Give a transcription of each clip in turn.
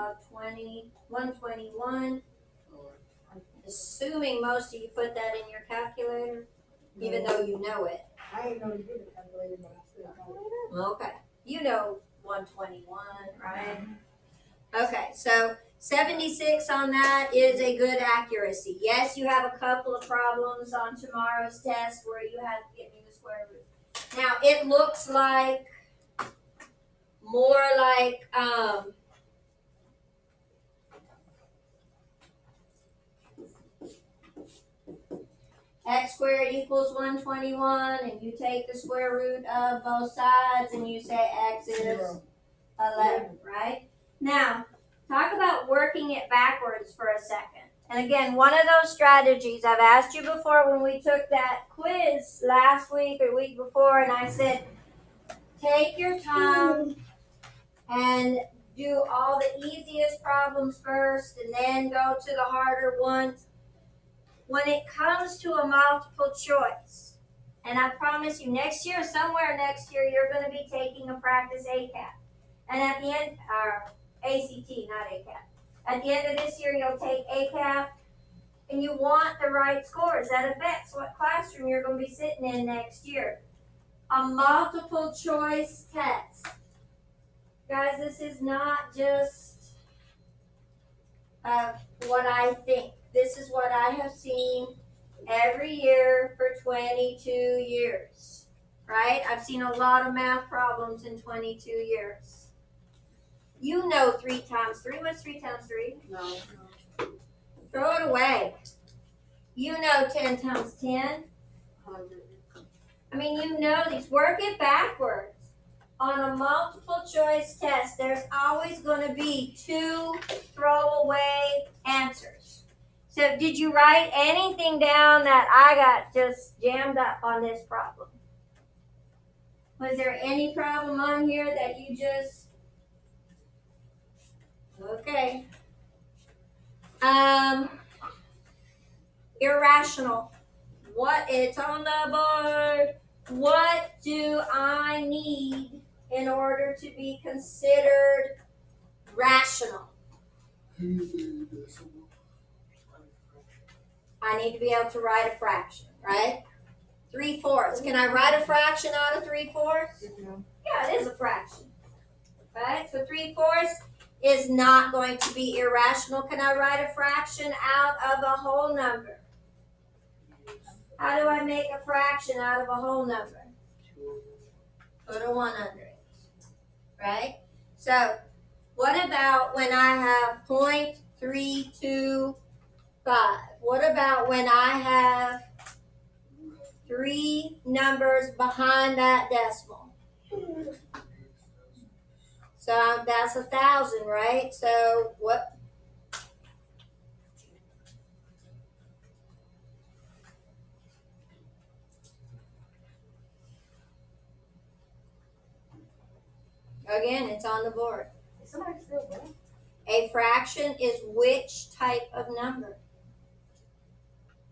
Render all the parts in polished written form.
of 121. Assuming most of you put that in your calculator, even though you know it. I ain't know you did a calculator, but I still know it. Okay. You know 121, right? Okay, so 76 on that is a good accuracy. Yes, you have a couple of problems on tomorrow's test where you have to get me the square root. Now, it looks like more like x squared equals 121, and you take the square root of both sides and you say x is 11, right? Now, talk about working it backwards for a second. And again, one of those strategies I've asked you before when we took that quiz last week or week before, and I said, take your time and do all the easiest problems first and then go to the harder ones. When it comes to a multiple choice, and I promise you somewhere next year, you're going to be taking a practice ACAT. And at the end, ACT, not ACAT. At the end of this year, you'll take ACAT, and you want the right scores. That affects what classroom you're going to be sitting in next year. A multiple choice test. Guys, this is not just what I think. This is what I have seen every year for 22 years, right? I've seen a lot of math problems in 22 years. You know 3 times 3. What's 3 times 3? No. Throw it away. You know 10 times 10. 100. I mean, you know these. Work it backwards. On a multiple choice test, there's always going to be 2 throwaway answers. So did you write anything down that I got just jammed up on this problem? Was there any problem on here that you just... Okay. Irrational. It's on the board. What do I need in order to be considered rational? I need to be able to write a fraction, right? 3/4. Can I write a fraction out of 3/4? Yeah, it is a fraction. Right? So 3/4 is not going to be irrational. Can I write a fraction out of a whole number? How do I make a fraction out of a whole number? Put a 1 under it. Right? So, what about when I have 0.325? What about when I have 3 numbers behind that decimal? So that's 1,000, right? So what? Again, it's on the board. Somebody still there? A fraction is which type of number?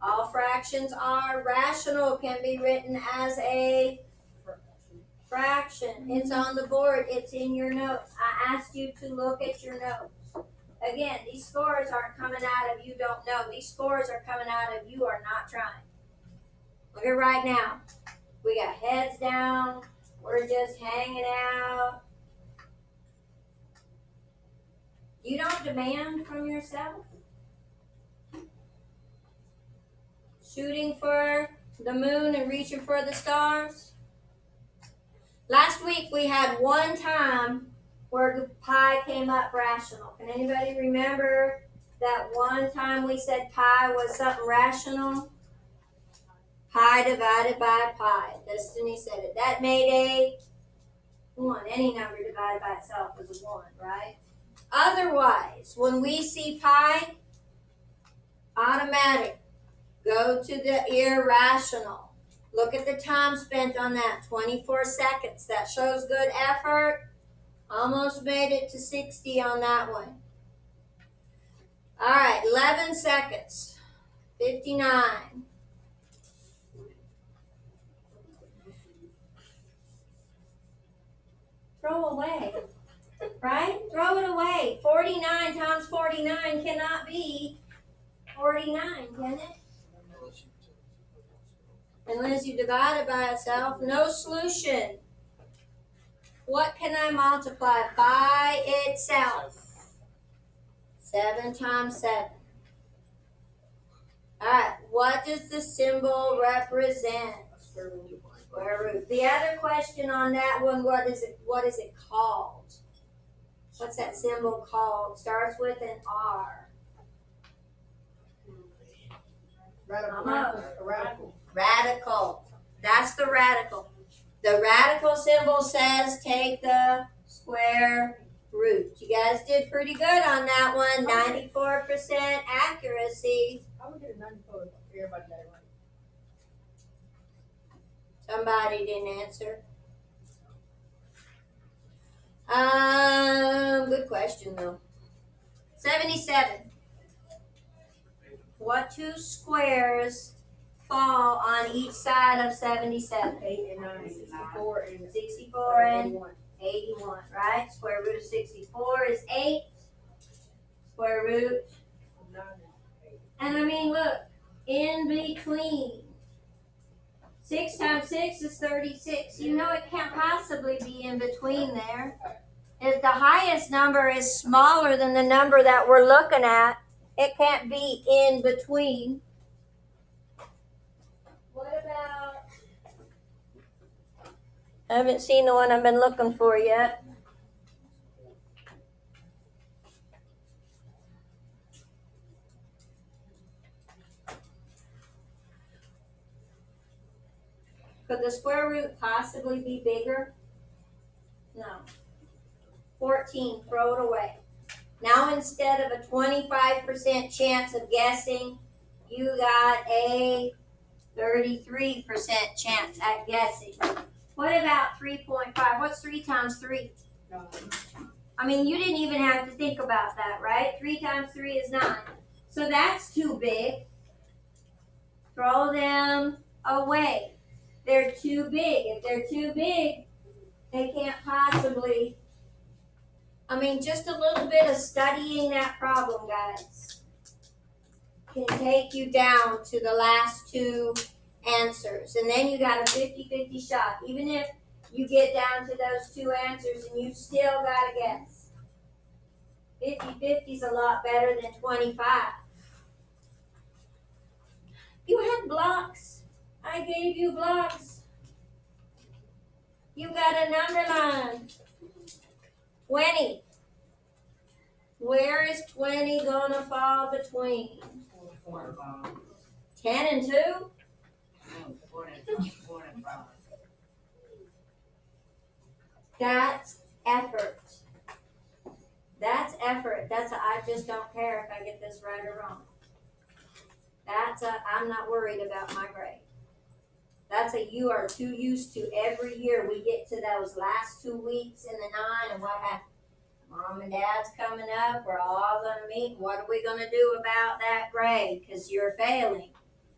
All fractions are rational, can be written as a fraction. It's on the board. It's in your notes. I asked you to look at your notes. Again, these scores aren't coming out of you don't know. These scores are coming out of you are not trying. Look at right now. We got heads down. We're just hanging out. You don't demand from yourself. Shooting for the moon and reaching for the stars. Last week we had one time where the pi came up rational. Can anybody remember that one time we said pi was something rational? Pi divided by pi. Destiny said it. That made a 1. Any number divided by itself is a 1, right? Otherwise, when we see pi, automatic. Go to the irrational. Look at the time spent on that, 24 seconds. That shows good effort. Almost made it to 60 on that one. All right, 11 seconds. 59. Throw away. Right? Throw it away. 49 times 49 cannot be 49, can it? Unless you divide it by itself. No solution. What can I multiply by itself? 7 times 7. Alright, what does the symbol represent? Square root. The other question on that one, what is it called? What's that symbol called? Starts with an R. Radical. Radical. That's the radical. The radical symbol says take the square root. You guys did pretty good on that one. 94% accuracy. I would get a 94 if everybody got it right. Somebody didn't answer. Good question though. 77. What two squares fall on each side of 77? 8 and 9, 64 and 64 and 81. 81, right? Square root of 64 is 8. Square root. 9 and 8. And I mean, look, in between. 6 times 6 is 36. You know it can't possibly be in between there. If the highest number is smaller than the number that we're looking at, it can't be in between. What about... I haven't seen the one I've been looking for yet. Could the square root possibly be bigger? No. 14, throw it away. Now instead of a 25% chance of guessing, you got a 33% chance at guessing. What about 3.5? What's 3 times 3? 9. I mean, you didn't even have to think about that, right? 3 times 3 is 9. So that's too big. Throw them away. They're too big. If they're too big, they can't possibly... I mean, just a little bit of studying that problem, guys, can take you down to the last two answers. And then you got a 50-50 shot. Even if you get down to those two answers and you still got to guess. 50-50 is a lot better than 25. You had blocks. I gave you blocks. You got a number line. 20. Where is 20 gonna fall between? 10 and 2? That's effort. That's effort. That's a I just don't care if I get this right or wrong. That's a I'm not worried about my grade. That's a you are too used to every year we get to those last 2 weeks in the 9 and what happens? Mom and Dad's coming up. We're all going to meet. What are we going to do about that grade? Because you're failing.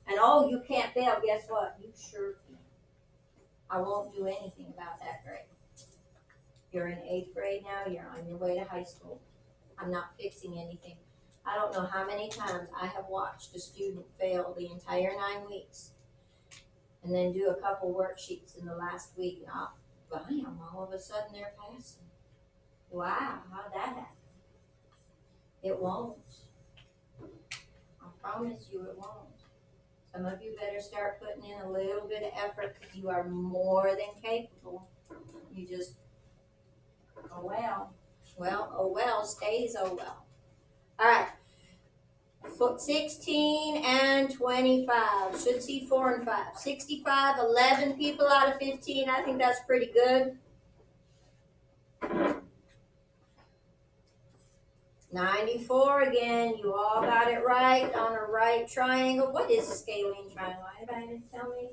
And oh, you can't fail. Guess what? You sure can. I won't do anything about that grade. You're in 8th grade now. You're on your way to high school. I'm not fixing anything. I don't know how many times I have watched a student fail the entire 9 weeks and then do a couple worksheets in the last week. And bam, all of a sudden they're passing. Wow, how'd that happen? It won't. I promise you it won't. Some of you better start putting in a little bit of effort because you are more than capable. You just, oh well. Well, oh well stays oh well. All right. 16 and 25. Should see 4 and 5. 65, 11 people out of 15. I think that's pretty good. 94 again. You all got it right on a right triangle. What is a scalene triangle? Anybody tell me?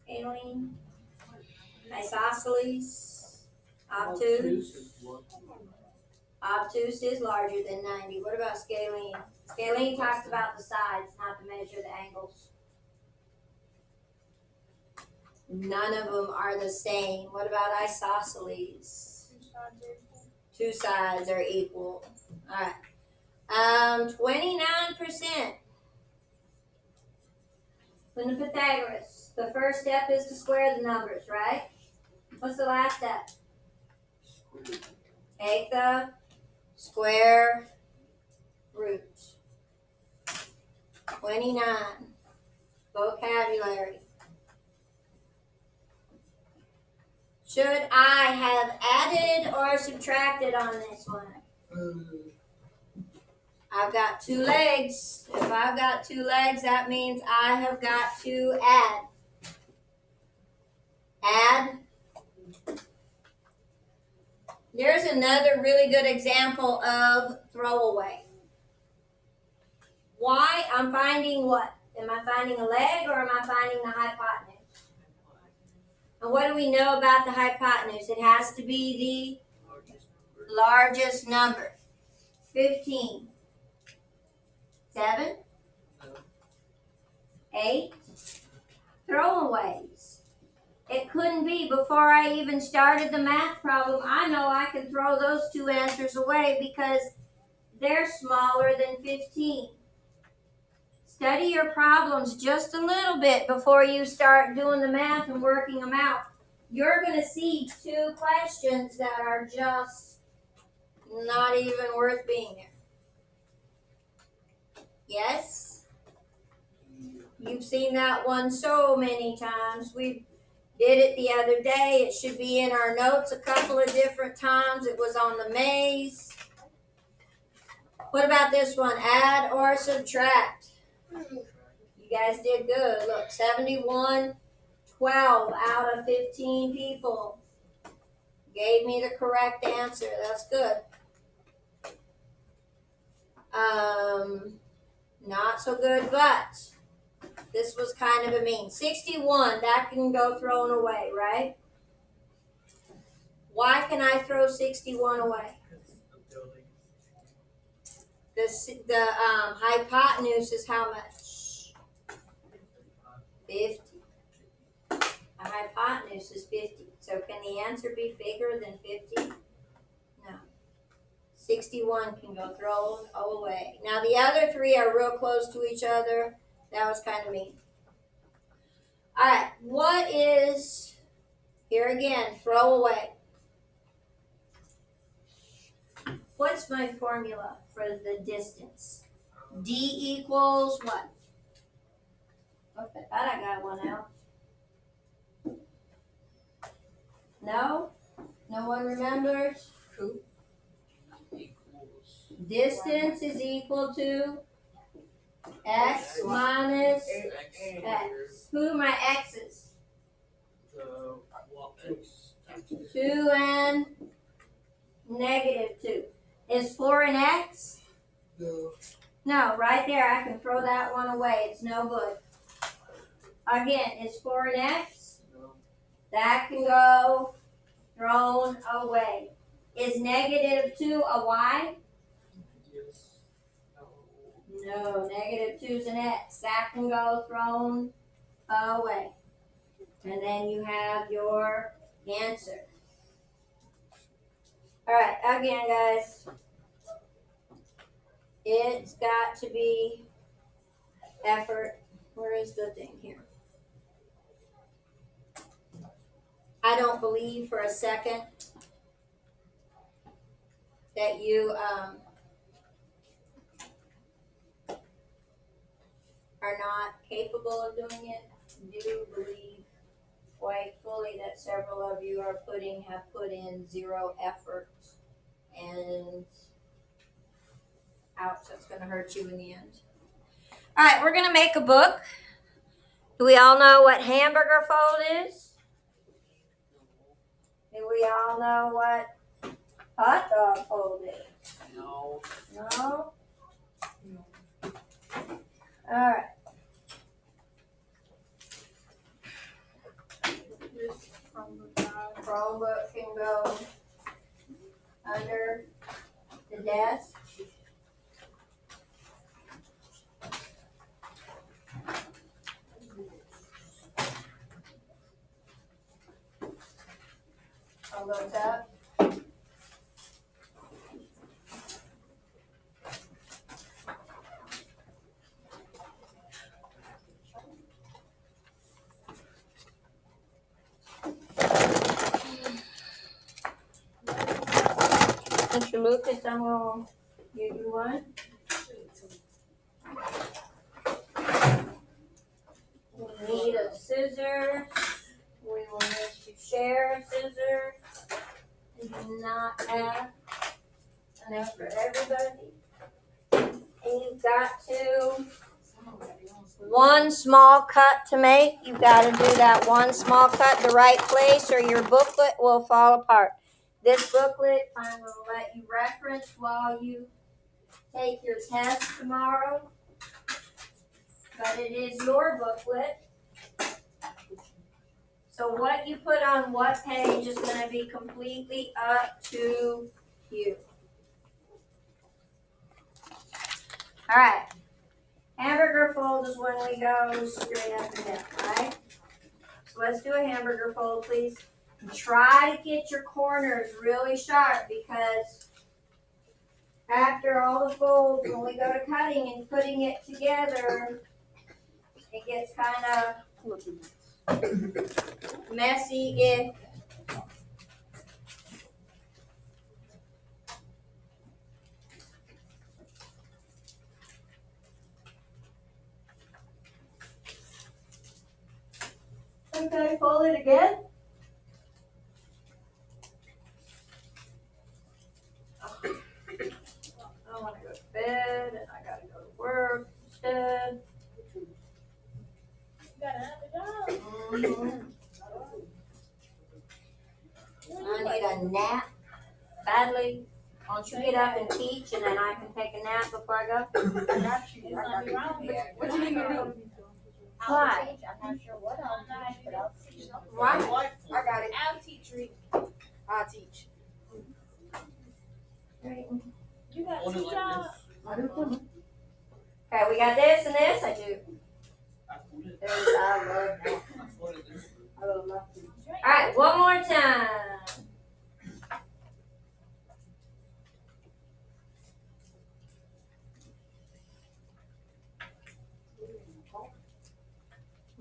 Scalene? Isosceles? Obtuse? Obtuse is larger than 90. What about scalene? Scalene talks about the sides, not to measure the angles. None of them are the same. What about isosceles? 2 sides are equal. Alright. 29%. From the Pythagoras. The first step is to square the numbers, right? What's the last step? Take the square root. 29. Vocabulary. Should I have added or subtracted on this one? I've got 2 legs. If I've got 2 legs, that means I have got to add. Add. There's another really good example of throwaway. Why? I'm finding what? Am I finding a leg or am I finding the hypotenuse? And what do we know about the hypotenuse? It has to be the largest number. 15. 7. 8. Throwaways. It couldn't be. Before I even started the math problem, I know I can throw those 2 answers away because they're smaller than 15. Study your problems just a little bit before you start doing the math and working them out. You're going to see 2 questions that are just not even worth being there. Yes? You've seen that one so many times. We did it the other day. It should be in our notes a couple of different times. It was on the maze. What about this one? Add or subtract? You guys did good. Look, 71, 12 out of 15 people gave me the correct answer. That's good. Not so good, but this was kind of a mean. 61, that can go thrown away, right? Why can I throw 61 away? The hypotenuse is how much? 50. The hypotenuse is 50. So can the answer be bigger than 50? No. 61 can go thrown away. Now the other 3 are real close to each other. That was kind of mean. Alright, what is, here again, throw away. What's my formula for the distance? D equals what? Okay, I thought I got one out. No? No one remembers? Distance is equal to x minus x. Who are my x's? 2 and -2. Is 4 an x? No. No, right there. I can throw that one away. It's no good. Again, is 4 an x? No. That can go thrown away. Is -2 a y? Yes. No, -2 is an x. That can go thrown away. And then you have your answer. Alright, again, guys. It's got to be effort. Where is the thing here? I don't believe for a second that you are not capable of doing it. I do believe quite fully that several of you have put in 0 effort, and ouch, that's going to hurt you in the end. All right, we're going to make a book. Do we all know what hamburger fold is? Do we all know what hot dog fold is? No. No? All right. Chromebook can go under the desk. All goes up. Mr. Lucas, I'm gonna give you one. We need a scissors. We will need to share scissors. We do not have enough for everybody. And you've got to, one small cut to make. You've got to do that one small cut the right place or your booklet will fall apart. This booklet I'm going to let you reference while you take your test tomorrow. But it is your booklet. So what you put on what page is going to be completely up to you. All right. Hamburger fold is when we go straight up and down, right? So let's do a hamburger fold, please. Try to get your corners really sharp because after all the folds, when we go to cutting and putting it together, it gets kind of messy if okay, fold it again. I want to go to bed and I gotta go to work instead. I need a nap badly. Why don't you get up and teach and then I can take a nap before I go? What you need me to do? Why? I'm not sure what I'll teach, but I'll teach. Why? I got it. I'll teach you. I'll teach. You got Hold it two like jobs. Okay, we got this and this. I do. I fold it. I love that. I fold it this way. I would love to. All right, one more time.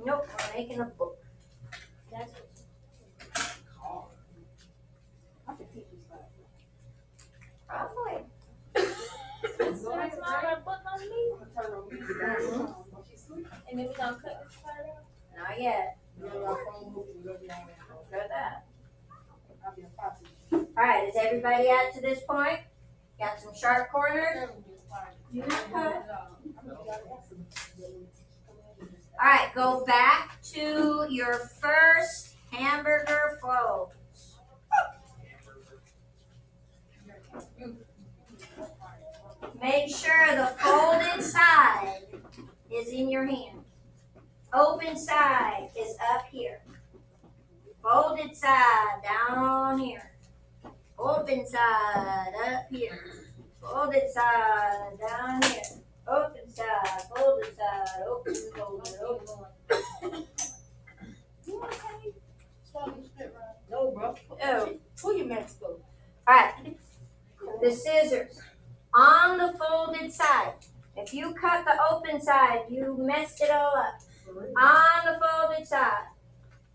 Nope, we're making a book. That's Car. I can teach you something. Probably. So that's my book on me. I'm gonna turn on music down. She's sleeping. And then we gonna cut this part out. Not yet. You know, our phone booth is looking at me. Got that. I'll be a posse. All right, is everybody at to this point? Got some sharp corners? You cut. All right, go back to your first hamburger fold. Make sure the folded side is in your hand. Open side is up here. Folded side down here. Open side up here. Folded side down here. Open side, folded side, open, folded, open. You okay? Swallow your spit right. No, bro. Oh. Who you next to? Alright, the scissors on the folded side. If you cut the open side, you messed it all up. On the folded side,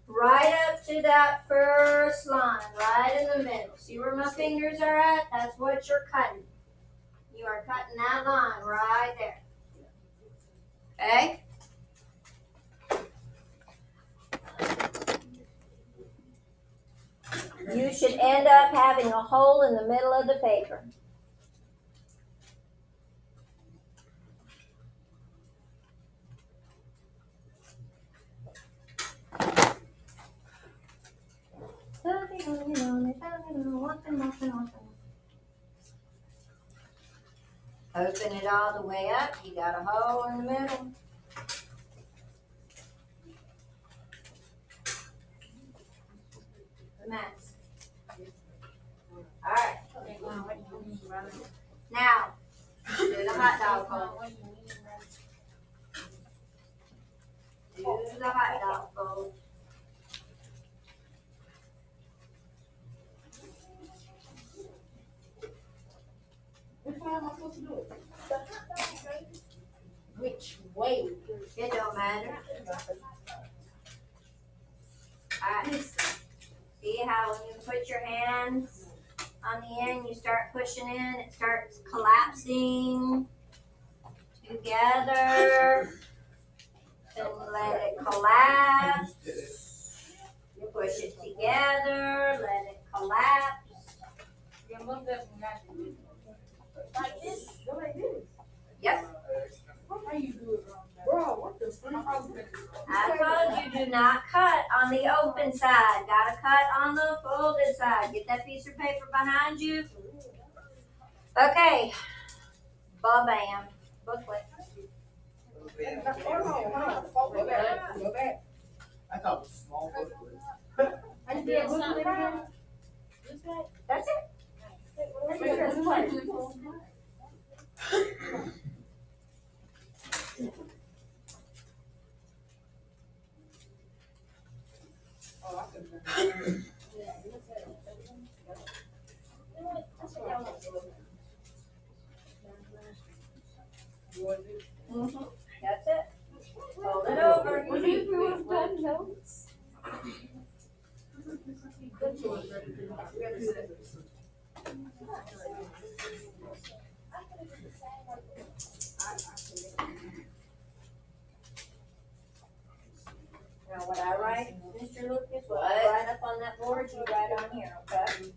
right up to that first line, right in the middle. See where my fingers are at? That's what you're cutting. You are cutting that line right there. Okay? You should end up having a hole in the middle of the paper. Open it all the way up. You got a hole in the middle. Mess. All right. Now, do the hot dog fold. Do the hot dog fold. Which way am I supposed to do it? Which way? It don't matter. Alright. See how when you put your hands on the end, you start pushing in, it starts collapsing together. Then let it collapse. You push it together, let it collapse. You move that one out. Like this? Go like this. Yep. How you do it, bro? What the fuck? I told you, do not cut on the open side. Gotta cut on the folded side. Get that piece of paper behind you. Okay. Bam. Booklet. Go back. I thought it was small booklet. I did something again. That's it. Oh, I can. That's it. Fold it over. Now what I write, Mr. Lucas, what I write up on that board, you write on here, okay?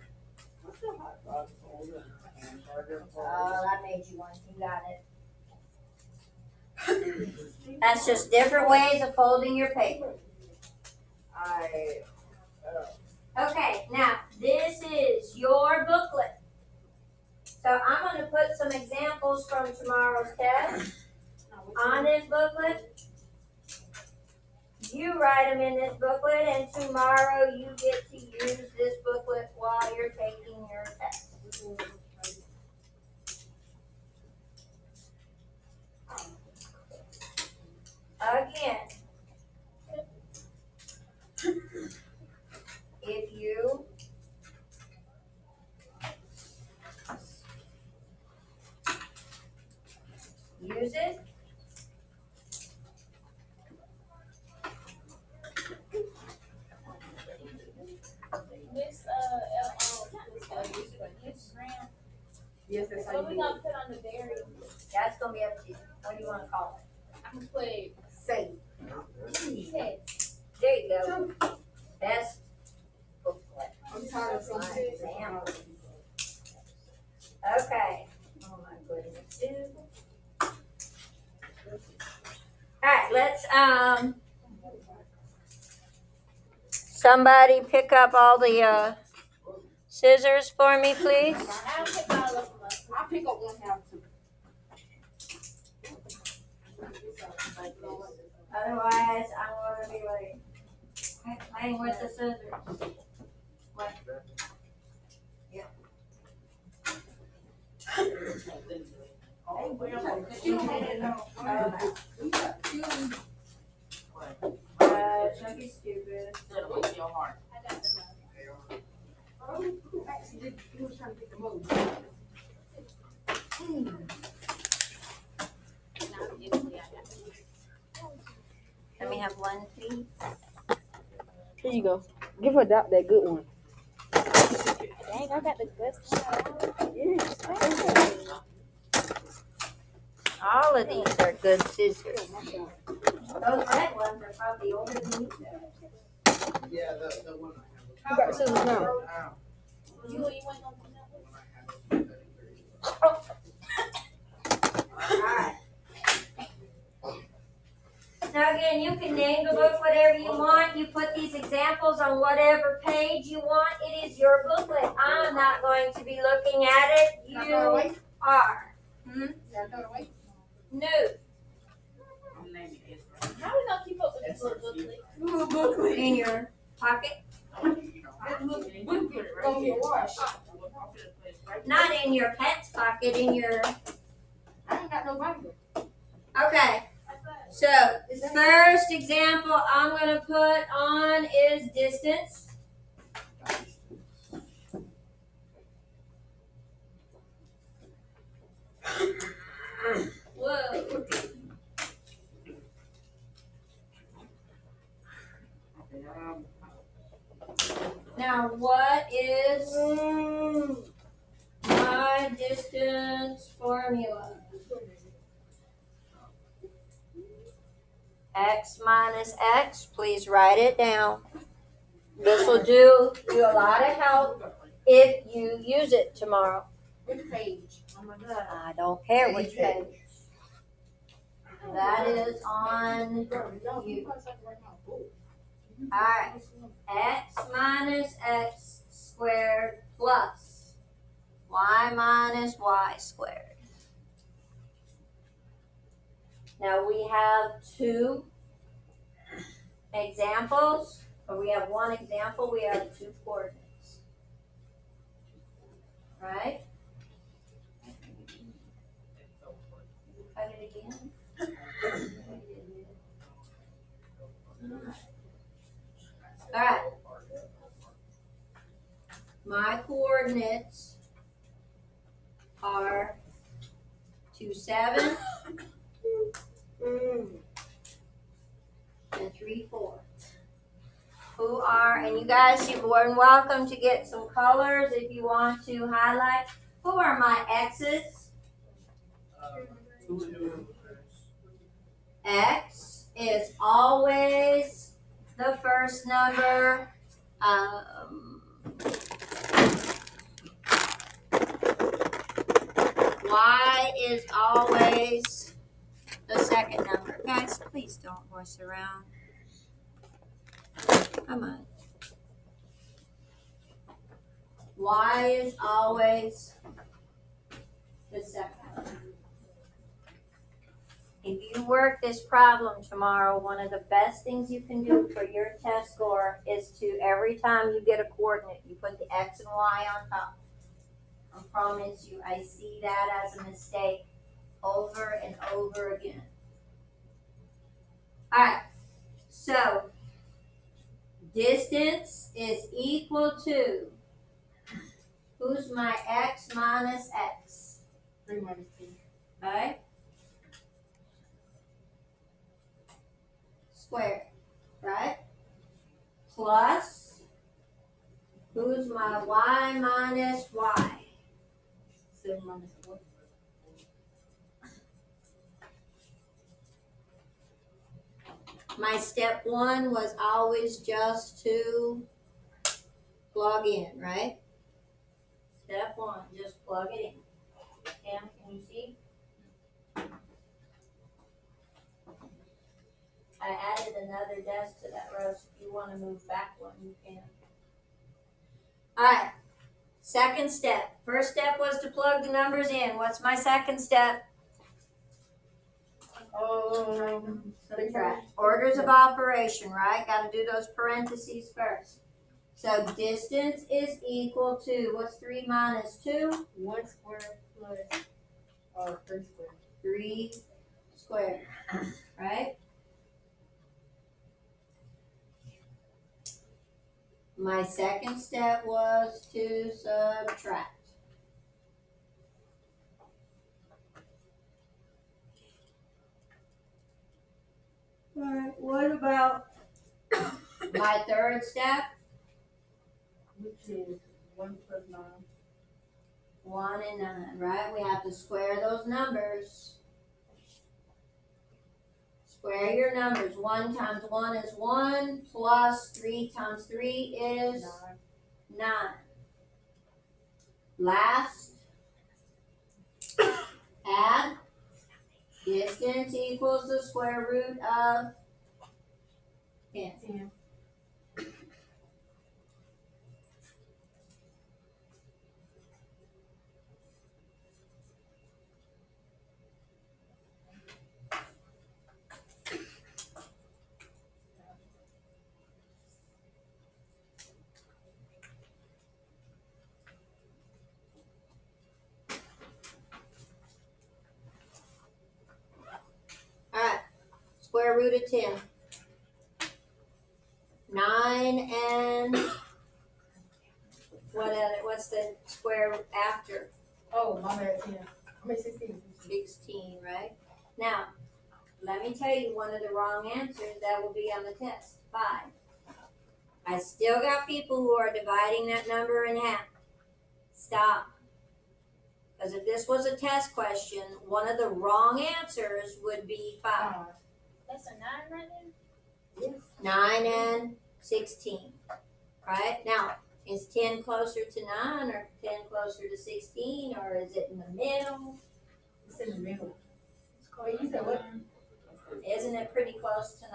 I made you one. You got it. That's just different ways of folding your paper. Okay, now this is your booklet. So I'm going to put some examples from tomorrow's test on this booklet. You write them in this booklet, and tomorrow you get to use this booklet while you're taking your test. Again, if you use it, This Instagram. Yes, that's how What you we do gonna it. put on the dairy? that's going to be up to you. What do you want to call I'm gonna put Say. test. it? There you go. Best booklet. I'm tired of My saying exam. Okay. Oh my goodness. Alright, let's somebody pick up all the scissors for me, please. I'll pick all of them up. I'll pick up one half too. Otherwise, I'm gonna be like playing with the scissors. What? Yeah. Don't be stupid. What's your heart? I got them. Actually, he was trying to get the move. Let me have one, please. Here you go. Give her that good one. Dang, I got the best one. All of these are good scissors. Those red ones are probably older than you. Yeah, the one I You got the scissors now. have. You ain't waiting on me. Alright. Now again, you can name the book whatever you want. You put these examples on whatever page you want. It is your booklet. I'm not going to be looking at it. You are. No. How we gonna keep up with this little booklet? In your pocket. Go get washed. Not in your pet's pocket, in your. I ain't got no Bible. Okay. So, the first example I'm going to put on is distance. Whoa. Now, what is distance formula. X minus X, please write it down. This will do you a lot of help if you use it tomorrow. Which page? Oh my God. I don't care which page. That is on you. Alright, X minus X squared plus Y minus Y squared. Now we have two examples, or we have one example, we have two coordinates. Right? Cut it again. Alright. My coordinates are 2, 7 and 3, 4. Who are, and you guys, you're more than welcome to get some colors if you want to highlight. Who are my X's? 2. X is always the first number. Y is always the second number. Guys, please don't horse around. Come on. Y is always the second number. If you work this problem tomorrow, one of the best things you can do for your test score is to, every time you get a coordinate, you put the X and Y on top. I promise you, I see that as a mistake over and over again. Alright, so distance is equal to, who's my X minus X? 3 minus 2. Alright? Squared, right? Plus, who's my Y minus Y? 7 minus 4. My step one was always just to plug in, right? Step one, just plug it in. Cam, can you see? I added another desk to that row, so if you want to move back one, you can. Alright, second step. First step was to plug the numbers in. What's my second step? Subtract. Orders of operation, right? Got to do those parentheses first. So distance is equal to, what's 3 minus 2? 1 squared plus 3 squared. 3 squared, right? My second step was to subtract. Alright, what about my third step? Which is 1 plus 9. 1 and 9, right? We have to square those numbers. Square your numbers. 1 times 1 is 1, plus 3 times 3 is 9. Last, add, distance equals the square root of 10. 10. Alright, square root of 10. 9 and what's the square after? Oh, my bad, 10. I mean 16. 16, right? Now, let me tell you one of the wrong answers that will be on the test. 5. I still got people who are dividing that number in half. Stop. Because if this was a test question, one of the wrong answers would be 5. That's a 9 right there? 9 and 16. Right? Now, is 10 closer to 9 or 10 closer to 16 or is it in the middle? It's in the middle. Wait, you said what? Isn't it pretty close to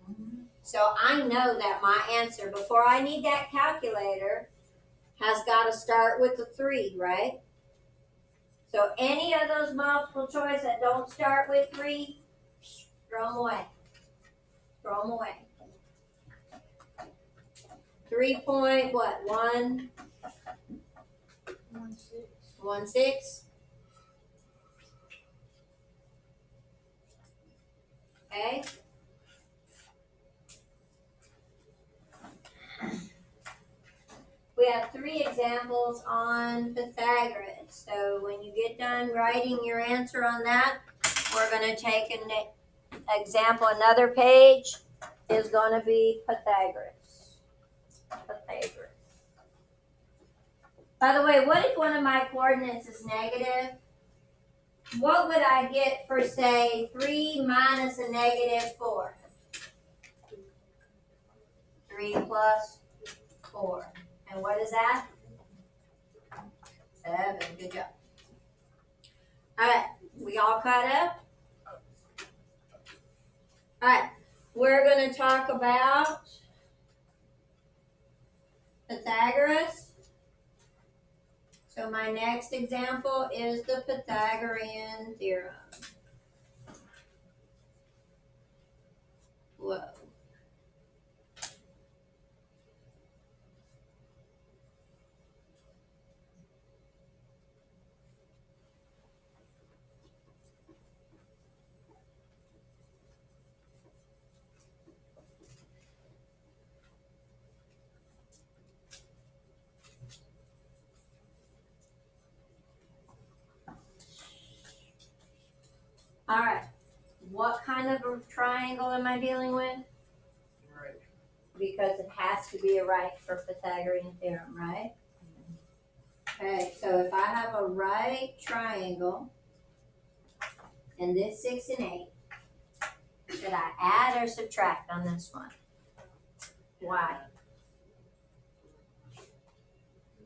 9? So I know that my answer, before I need that calculator, has got to start with the 3, right? So any of those multiple choice that don't start with 3, throw them away. Throw them away. 3 point what? 1 1 6. Okay. We have 3 examples on Pythagoras. So when you get done writing your answer on that, we're going to take an example. Another page is going to be Pythagoras. Pythagoras. By the way, what if one of my coordinates is negative? What would I get for, say, 3 minus a negative 4? 3 plus 4. And what is that? 7. Good job. All right. We all caught up? All right. We're going to talk about Pythagoras. So my next example is the Pythagorean theorem. Whoa. All right. What kind of a triangle am I dealing with? Right. Because it has to be a right for Pythagorean theorem, right? Okay, so if I have a right triangle and this 6 and 8, should I add or subtract on this one? Why?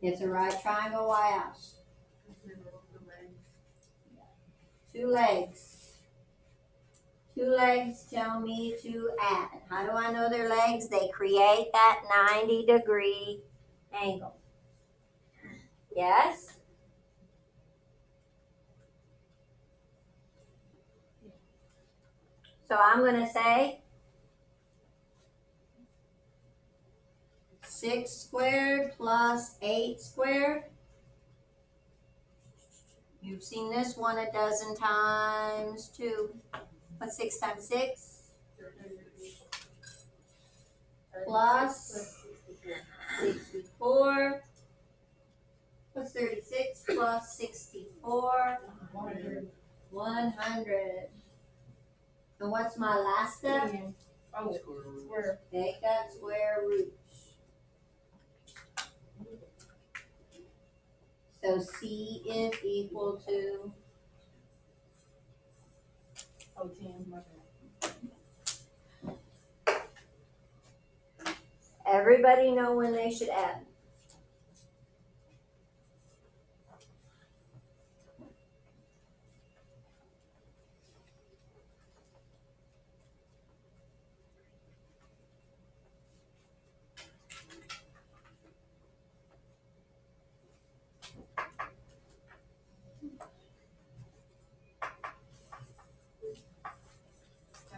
It's a right triangle, why else? 2 legs. 2 legs tell me to add. How do I know they're legs? They create that 90-degree angle. Yes? So I'm going to say 6 squared plus 8 squared. You've seen this one a dozen times too. What's 6 times 6? Plus 64. What's 36 plus 64? 100. And what's my last step? Oh, square. Take that square root. So C is equal to 10, my bad. everybody know when they should add.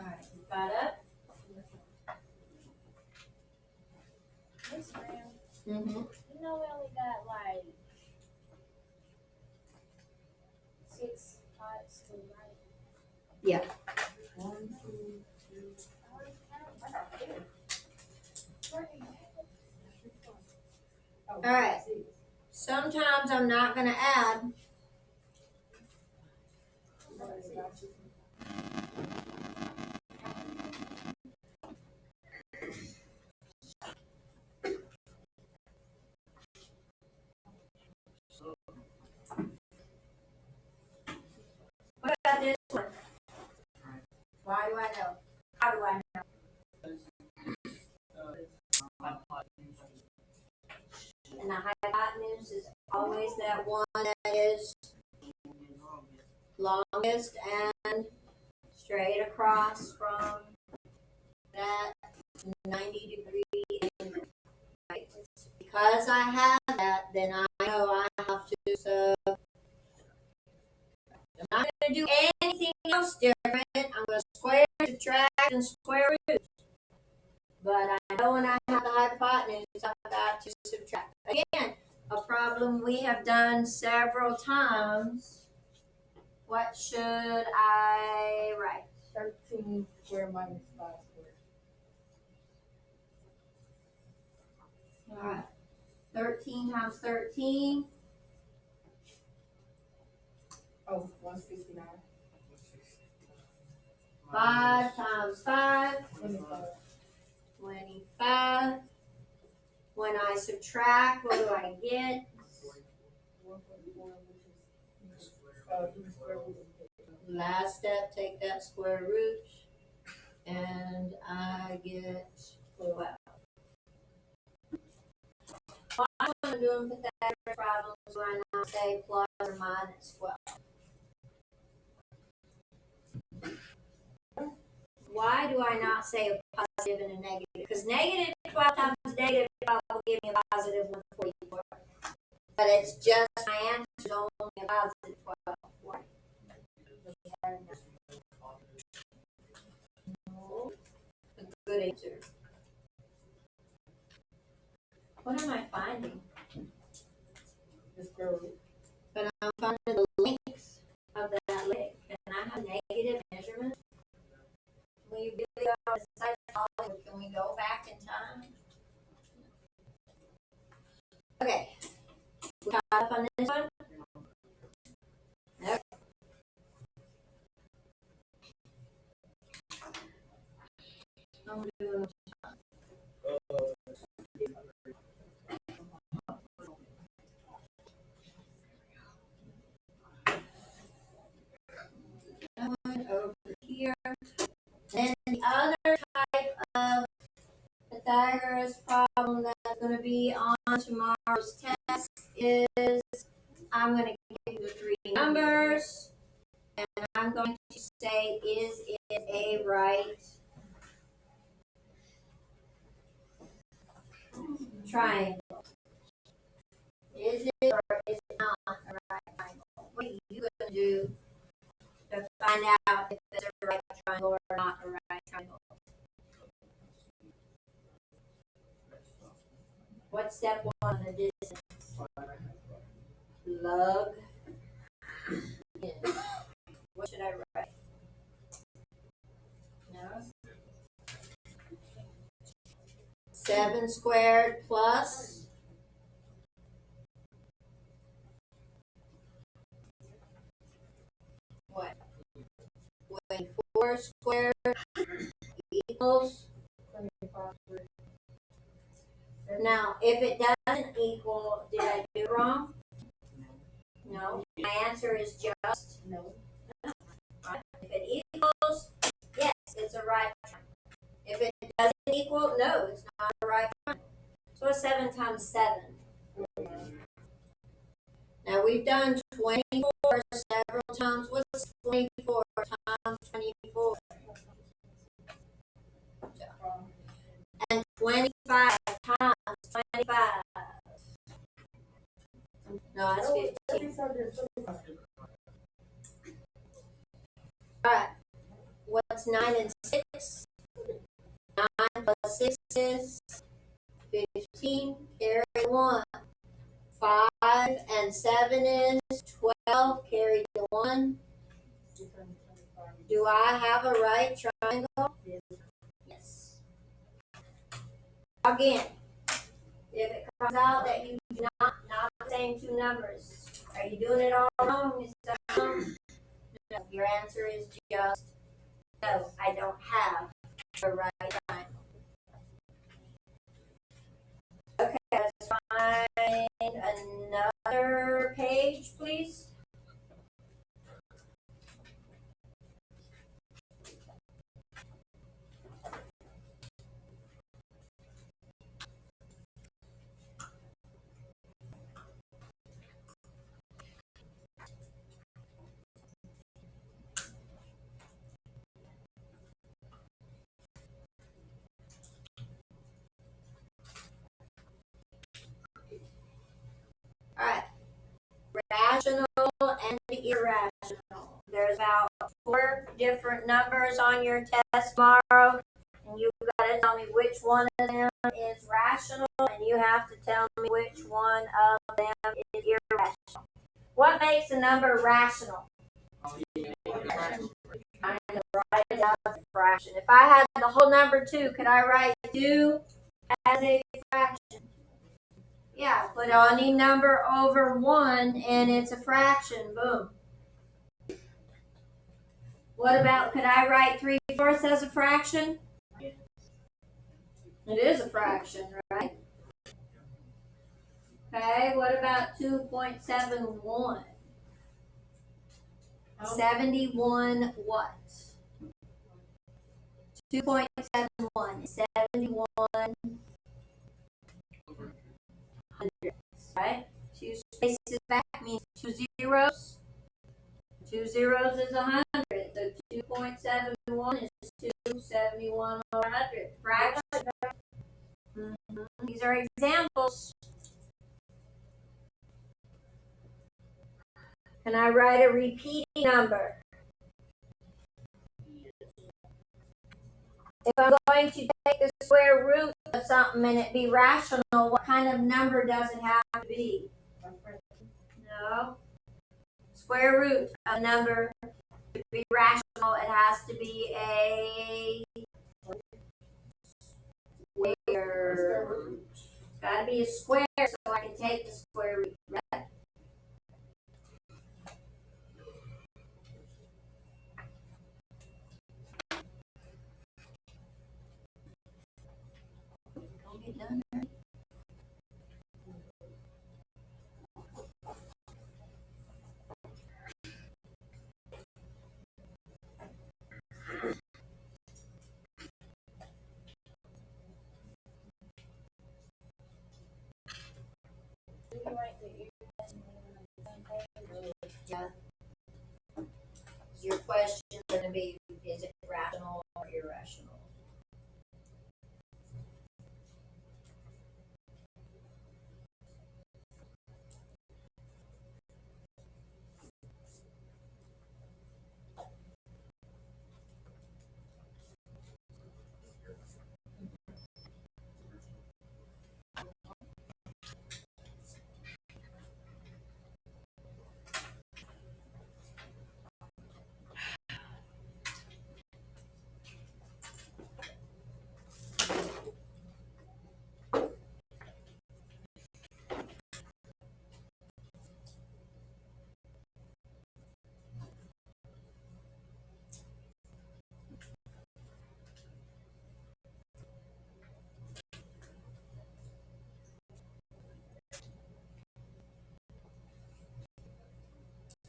Alright, you got up? Miss Graham, Mm-hmm. you know we only got like 6 parts to write. Yeah. 1, 2, 3. Alright. Sometimes I'm not going to add. about this one? Why do I know? How do I know? And the hypotenuse is always that one that is longest and straight across from that 90-degree angle. Right? Because I have that, then I know I have to sub. I'm not going to do anything else different. I'm going to square, subtract, and square root. But I know when I have the hypotenuse, I've got to subtract. Again, a problem we have done several times. What should I write? 13 square minus 5 square. Alright. 13 times 13. Oh, 169. 5 times 5. 25. 25. When I subtract, what do I get? 1.4, which is 3 square root of Last step, take that square root, and I get 12. What I'm going to do in Pythagoras problems when I now say plus or minus 12. Why do I not say a positive and a negative? Because negative 12 times negative 12 will give me a positive 144. But it's just my answer is only a positive 12. Why? No. A good answer. What am I finding? the square root. But I'm finding the length of that leg. Can I have negative measurement? We really are deciding can we go back in time? Okay. We caught up on this one? Okay. I'm doing that one over here. Then the other type of Pythagoras problem that's going to be on tomorrow's test is I'm going to give you the three numbers and I'm going to say, is it a right triangle? Is it or is it not a right triangle? What are you going to do to find out if it's a right triangle or not a right triangle? What's step one on the distance? Log. What should I write? No. 7 squared plus what? 24 squared equals. 25 square. Now, if it doesn't equal, did I do it wrong? No. My answer is just No. right. If it equals, yes, it's a right triangle. If it doesn't equal, no, it's not a right triangle. So what's 7 times 7? Now we've done 24 several times. What's 24 times 24? And 25 times 25. No, that's 15. Alright. What's 9 and 6? 9 plus 6 is 15. Carry 1. 5 and 7 is 12. Carry the 1. Do I have a right triangle? Yes. Again, if it comes out that you do not the same two numbers, are you doing it all wrong? Is that wrong? No. Your answer is just no, I don't have a right triangle. Okay, let's find another page, please. irrational. There's about 4 different numbers on your test tomorrow, and you've got to tell me which one of them is rational, and you have to tell me which one of them is irrational. What makes a number rational? I'm going to write it down as a fraction. If I had the whole number 2, could I write 2 as a fraction? Yeah, put any number over 1 and it's a fraction. Boom. What about, could I write 3/4 as a fraction? It is a fraction, right? Okay, what about 2.71? 71 what? 2.71 is 71 hundredths, right? 2 spaces back means 2 zeros. 2 zeros is 100. So 2.71 is 271 over 100. Fraction. These are examples. Can I write a repeating number? If I'm going to take the square root of something and it be rational, what kind of number does it have to be? No. Square root of a number to be rational, it has to be a square. It's got to be a square so I can take the square root, right? Don't get done. Yeah. Your question is going to be, is it rational or irrational?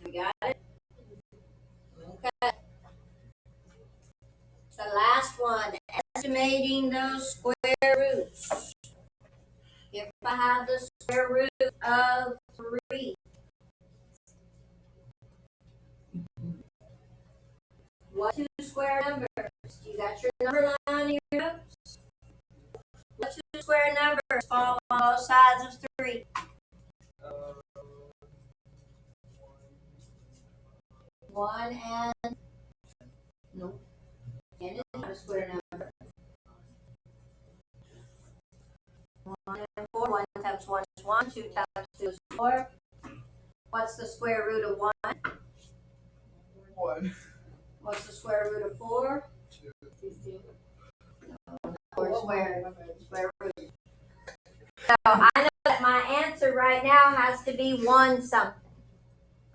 We got it? Okay. The last one, estimating those square roots. If I have the square root of 3, what 2 square numbers? You got your number line on your notes? What 2 square numbers fall on both sides of 3? 1 and no. And it's not a square number. 1 and 4. 1 times 1 is 1. 2 times 2 is 4. What's the square root of 1? 1. What's the square root of 4? 4 square root. So I know that my answer right now has to be 1 something,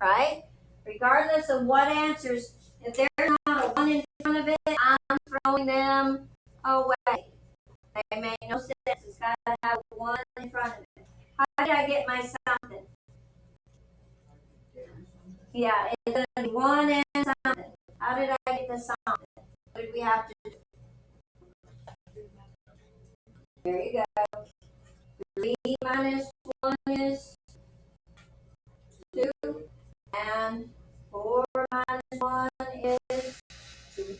right? Regardless of what answers, if there's not a 1 in front of it, I'm throwing them away. They make no sense. It's got to have 1 in front of it. How did I get my something? Yeah, it's going to be 1 and something. How did I get the something? What did we have to do? There you go. 3 minus 1 is 2, and 4 minus 1 is 2.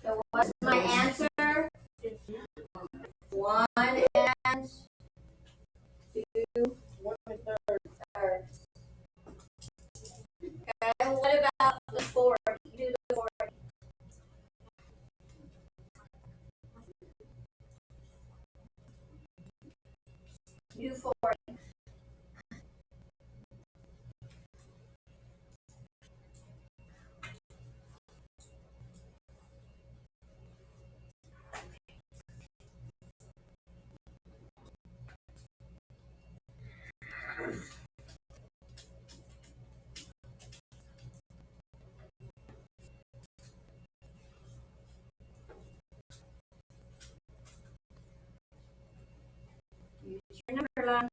So what's my answer? 1 and 2 thirds. 40. Do the 40. Do 40. Use your number line.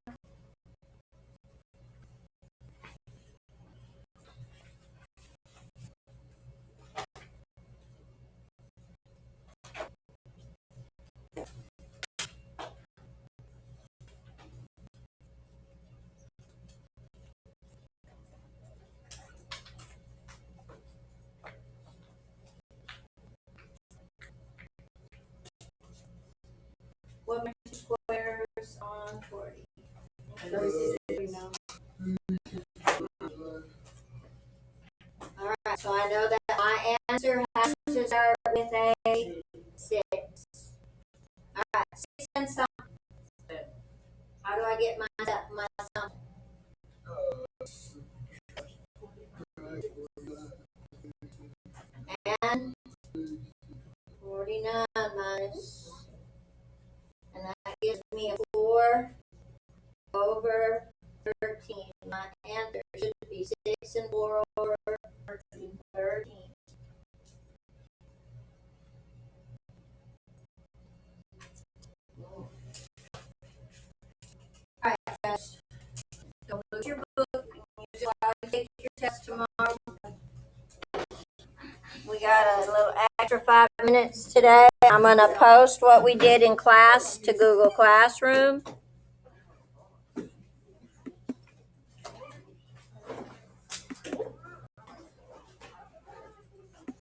What makes squares on 40? Alright, so I know that my answer has to start with a 6. Alright, 6 and some. How do I get my sum? And 49 minus, and that gives me a 4 over 13. My answer should be 6 and 4 over 13. Alright, guys. Don't lose your book. You can use it while you take your test tomorrow. We got a little extra 5 minutes today. I'm going to post what we did in class to Google Classroom.